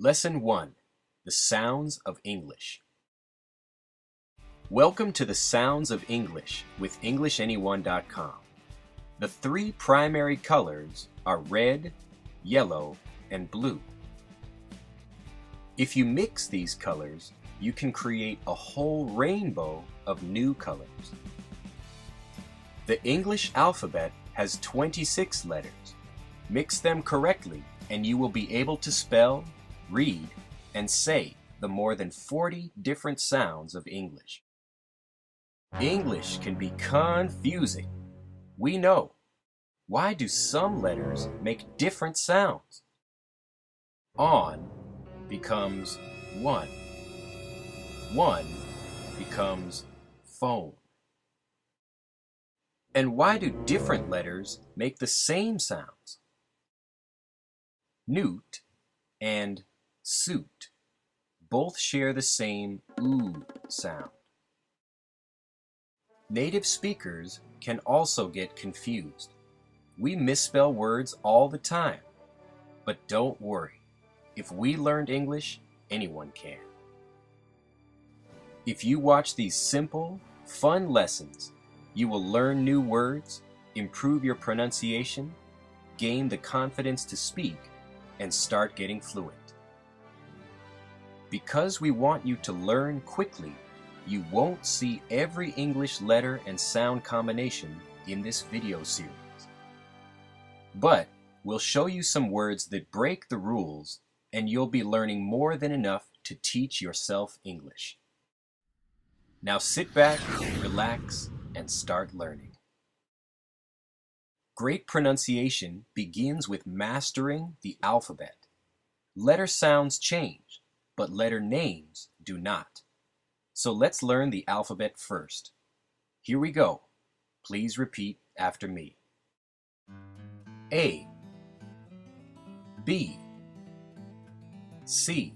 Lesson 1. The Sounds of English. Welcome to the Sounds of English with EnglishAnyone.com. The three primary colors are red, yellow, and blue. If you mix these colors, you can create a whole rainbow of new colors. The English alphabet has 26 letters. Mix them correctly and you will be able to spell, read, and say the more than 40 different sounds of English. English can be confusing. We know. Why do some letters make different sounds? On becomes one. One becomes phone. And why do different letters make the same sounds? Newt and suit both share the same oo sound. Native speakers can also get confused. We misspell words all the time. But don't worry. If we learned English, anyone can. If you watch these simple, fun lessons, you will learn new words, improve your pronunciation, gain the confidence to speak, and start getting fluent. Because we want you to learn quickly, you won't see every English letter and sound combination in this video series. But we'll show you some words that break the rules, and you'll be learning more than enough to teach yourself English. Now sit back, relax, and start learning. Great pronunciation begins with mastering the alphabet. Letter sounds change, but letter names do not. So let's learn the alphabet first. Here we go. Please repeat after me. A, B, C,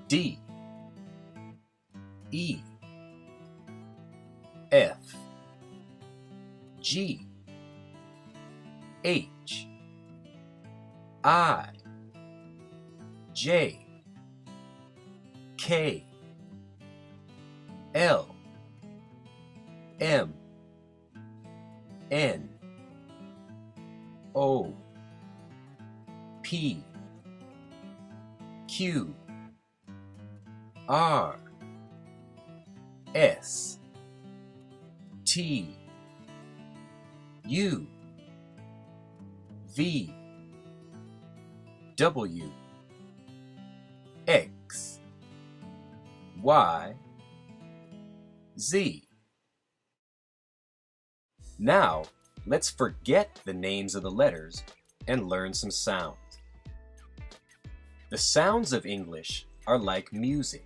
D, E, F, G, H, I, J, K, L, M, N, O, P, Q, R, S, T, U, V, W, X, Y, Z. Now, let's forget the names of the letters and learn some sounds. The sounds of English are like music.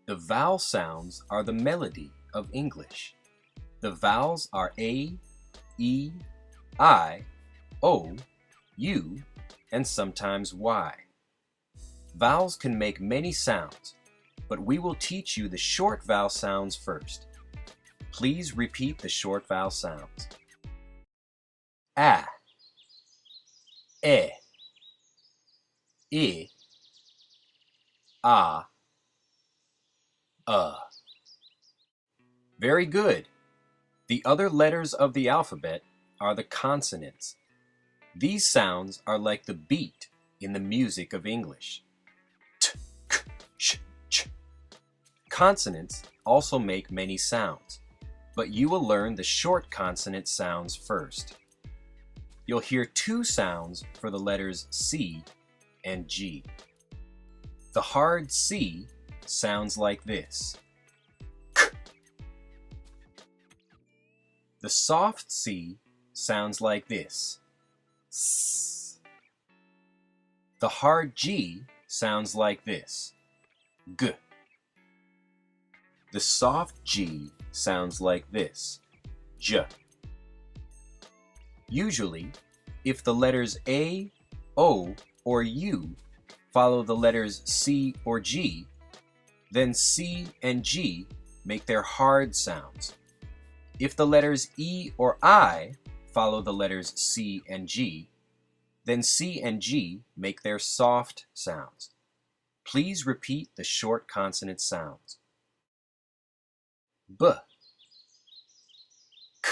The vowel sounds are the melody of English. The vowels are A, E, I, O, U, and sometimes Y. Vowels can make many sounds, but we will teach you the short vowel sounds first. Please repeat the short vowel sounds. A, E, I, A. Very good. The other letters of the alphabet are the consonants. These sounds are like the beat in the music of English. T, k, sh, ch. Consonants also make many sounds, but you will learn the short consonant sounds first. You'll hear two sounds for the letters C and G. The hard C sounds like this. K. The soft C sounds like this. S. The hard G sounds like this. G. The soft G sounds like this. J. Usually, if the letters A, O, or U follow the letters C or G, then C and G make their hard sounds. If the letters E or I follow the letters C and G, Then C and G make their soft sounds. Please repeat the short consonant sounds. B, K,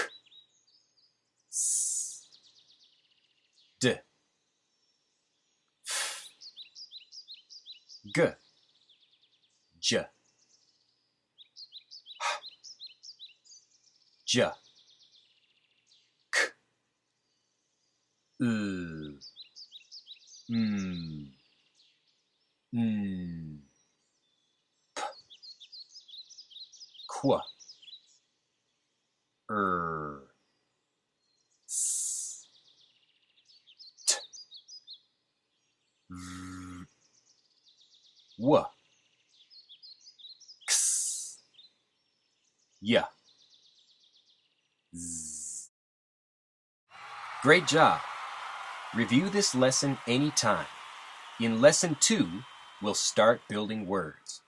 S, D, F, G, J, H, J, K, L, M, N, P, Q, S, T, V, W, X, Y, Z. Great job! Review this lesson anytime. In Lesson 2, we'll start building words.